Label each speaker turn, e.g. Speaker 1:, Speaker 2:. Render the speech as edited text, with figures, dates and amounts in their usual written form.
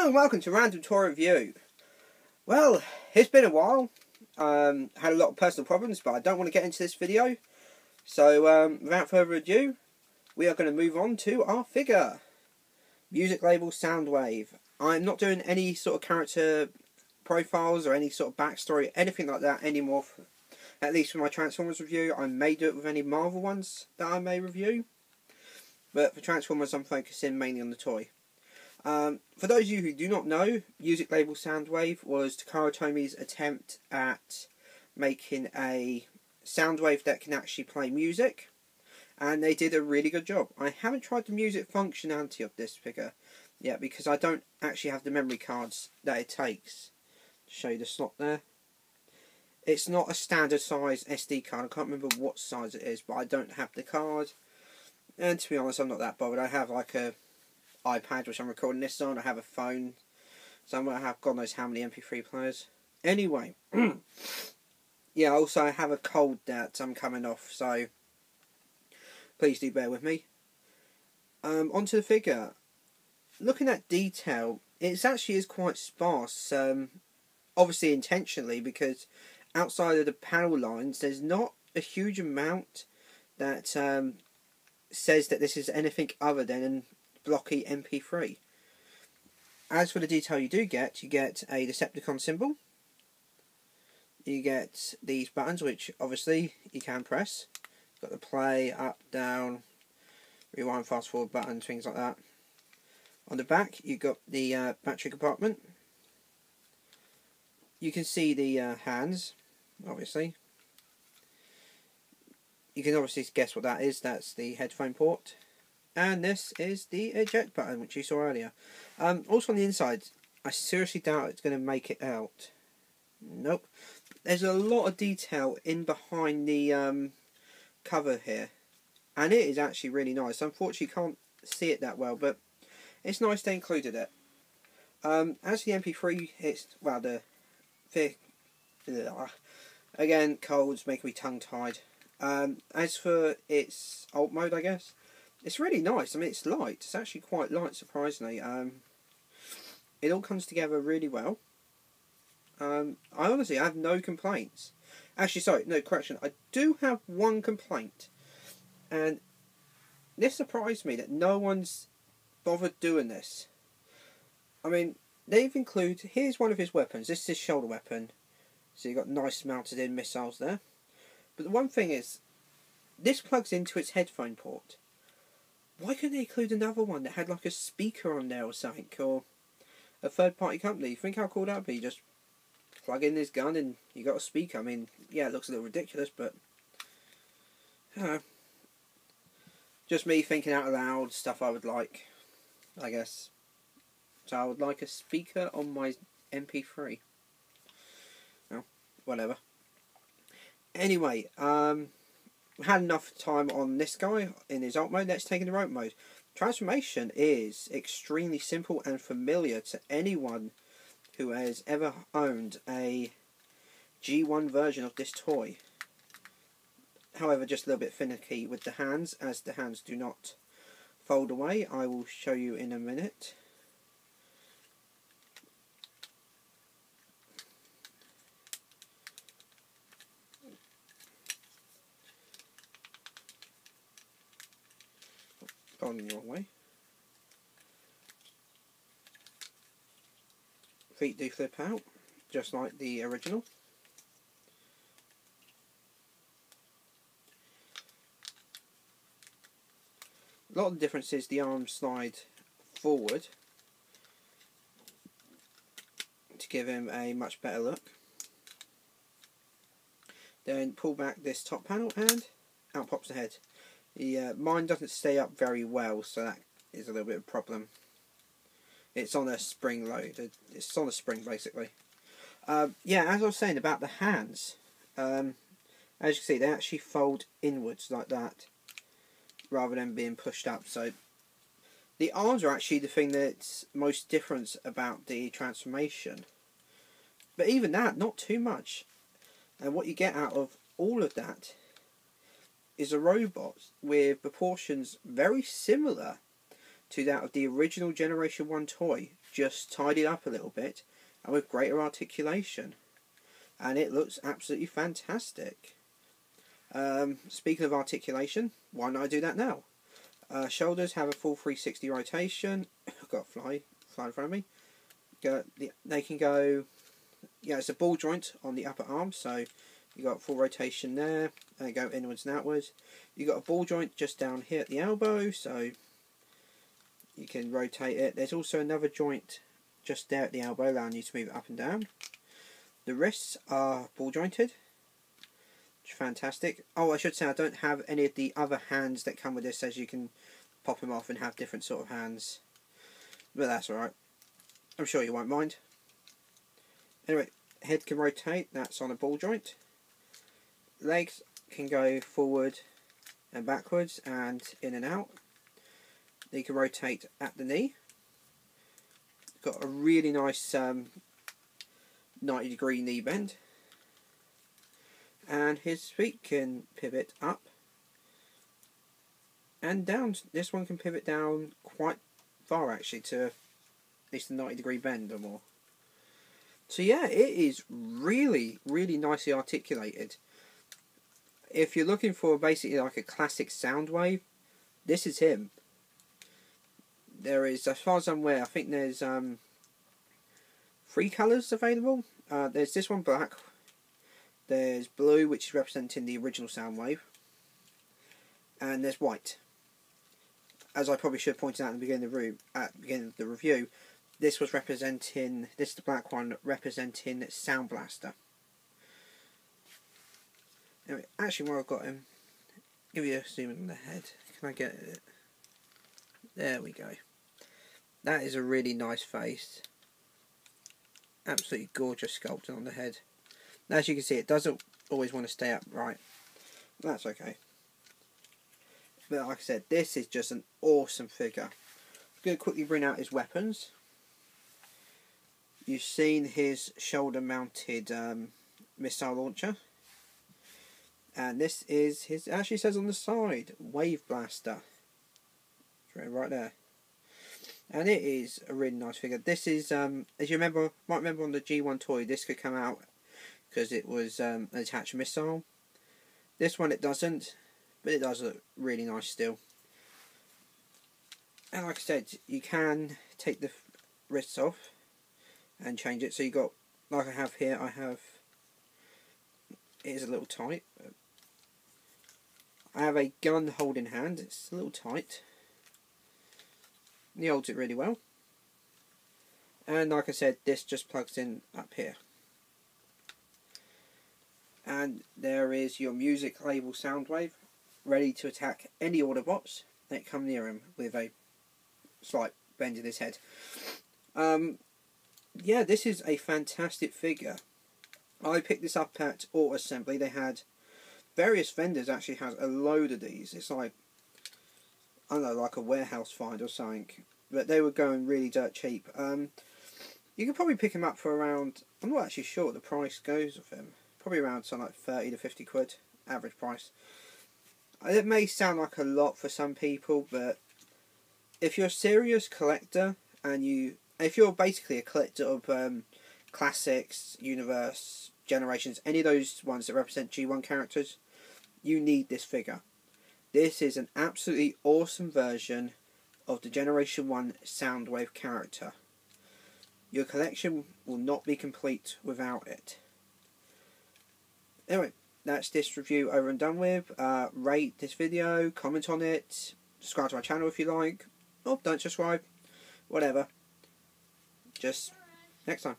Speaker 1: and welcome to Random Toy Review. Well, it's been a while. Had a lot of personal problems, but I don't want to get into this video. So, without further ado, we are going to move on to our figure. Music label Soundwave. I'm not doing any sort of character profiles or any sort of backstory, anything like that anymore. At least for my Transformers review. I may do it with any Marvel ones that I may review. But for Transformers, I'm focusing mainly on the toy. For those of you who do not know, music label Soundwave was Takara Tomi's attempt at making a Soundwave that can actually play music, and they did a really good job. I haven't tried the music functionality of this figure yet because I don't actually have the memory cards that it takes. Show you the slot there. It's not a standard size SD card. I can't remember what size it is, but I don't have the card. And to be honest, I'm not that bothered. I have like a iPad which I'm recording this on. I have a phone somewhere. I have God knows how many MP3 players. Anyway, yeah. Also, I have a cold that I'm coming off, so please do bear with me. Onto the figure. Looking at detail, it actually is quite sparse. Obviously intentionally, because outside of the panel lines, there's not a huge amount that says that this is anything other than blocky MP3. As for the detail you get a Decepticon symbol. You get these buttons, which obviously you can press. Got the play, up, down, rewind, fast forward buttons, things like that. On the back, you've got the battery compartment. You can see the hands, obviously. You can obviously guess what that is. That's the headphone port. And this is the eject button, which you saw earlier. Also on the inside, I seriously doubt it's going to make it out. Nope. There's a lot of detail in behind the cover here. And it is actually really nice. Unfortunately, you can't see it that well, but it's nice they included it. As the MP3, it's, well, again, colds make me tongue-tied. As for its alt mode, I guess, it's really nice. I mean, it's light. It's actually quite light, surprisingly. It all comes together really well. I honestly have no complaints. Actually, sorry, no, correction. I do have one complaint. And this surprised me that no one's bothered doing this. I mean, they've included, here's one of his weapons. This is his shoulder weapon. So you've got nice mounted in missiles there. But the one thing is, this plugs into its headphone port. Why couldn't they include another one that had like a speaker on there or something, or a third party company? You think how cool that would be? Just plug in this gun and you got a speaker. I mean, yeah, it looks a little ridiculous, but just me thinking out loud stuff I would like, I guess. So I would like a speaker on my MP3. Well, whatever. Anyway, had enough time on this guy in his alt mode. Let's take in the remote mode. Transformation is extremely simple and familiar to anyone who has ever owned a G1 version of this toy. However, just a little bit finicky with the hands, as the hands do not fold away. I will show you in a minute. Gone the wrong way. Feet do flip out, just like the original. A lot of the difference is the arms slide forward to give him a much better look. Then pull back this top panel and out pops the head. Mine doesn't stay up very well, so that is a little bit of a problem. It's on a spring load. It's on a spring, basically. Yeah, as I was saying about the hands, as you can see, they actually fold inwards like that, rather than being pushed up. So the arms are actually the thing that's most different about the transformation. But even that, not too much. And what you get out of all of that is a robot with proportions very similar to that of the original Generation 1 toy, just tidied up a little bit and with greater articulation. And it looks absolutely fantastic. Speaking of articulation, why not I do that now? Shoulders have a full 360 rotation. I've got a fly in front of me. They can go, yeah, it's a ball joint on the upper arm, so you got full rotation there. They go inwards and outwards. You got a ball joint just down here at the elbow, so you can rotate it. There's also another joint just there at the elbow, allowing you to move it up and down. The wrists are ball jointed, which is fantastic. Oh, I should say I don't have any of the other hands that come with this, as you can pop them off and have different sort of hands. But that's alright. I'm sure you won't mind. Anyway, head can rotate, that's on a ball joint. Legs can go forward and backwards and in and out. They can rotate at the knee. Got a really nice 90-degree knee bend. And his feet can pivot up and down. This one can pivot down quite far, actually, to at least a 90-degree bend or more. So yeah, it is really, really nicely articulated. If you're looking for basically like a classic Soundwave, this is him. There is, as far as I'm aware, I think there's 3 colours available. There's this one black. There's blue, which is representing the original Soundwave. And there's white. As I probably should have pointed out at the beginning of the review, this was representing, this is the black one, representing Sound Blaster. Anyway, actually, while I've got him, give you a zoom in on the head. Can I get it? There we go. That is a really nice face. Absolutely gorgeous sculpting on the head. As you can see, it doesn't always want to stay upright. That's okay. But like I said, this is just an awesome figure. I'm going to quickly bring out his weapons. You've seen his shoulder mounted missile launcher. And this is his, it actually says on the side, Wave Blaster. Right there. And it is a really nice figure. This is, as you might remember on the G1 toy, this could come out because it was an attached missile. This one it doesn't, but it does look really nice still. And like I said, you can take the wrists off and change it. So you got, like I have here, it is a little tight. I have a gun holding hand. It's a little tight. He holds it really well. And like I said, this just plugs in up here. And there is your music label Soundwave, ready to attack any Autobots that come near him with a slight bend in his head. Yeah, this is a fantastic figure. I picked this up at Auto Assembly. They had various vendors actually has a load of these. It's like, I don't know, like a warehouse find or something. But they were going really dirt cheap. You could probably pick them up for around, I'm not actually sure what the price goes of them. Probably around something like 30 to 50 quid, average price. It may sound like a lot for some people, but if you're a serious collector, and if you're basically a collector of classics, universe, generations, any of those ones that represent G1 characters, you need this figure. This is an absolutely awesome version of the Generation 1 Soundwave character. Your collection will not be complete without it. Anyway, that's this review over and done with. Rate this video, comment on it, subscribe to my channel if you like, or don't subscribe, whatever. Just next time.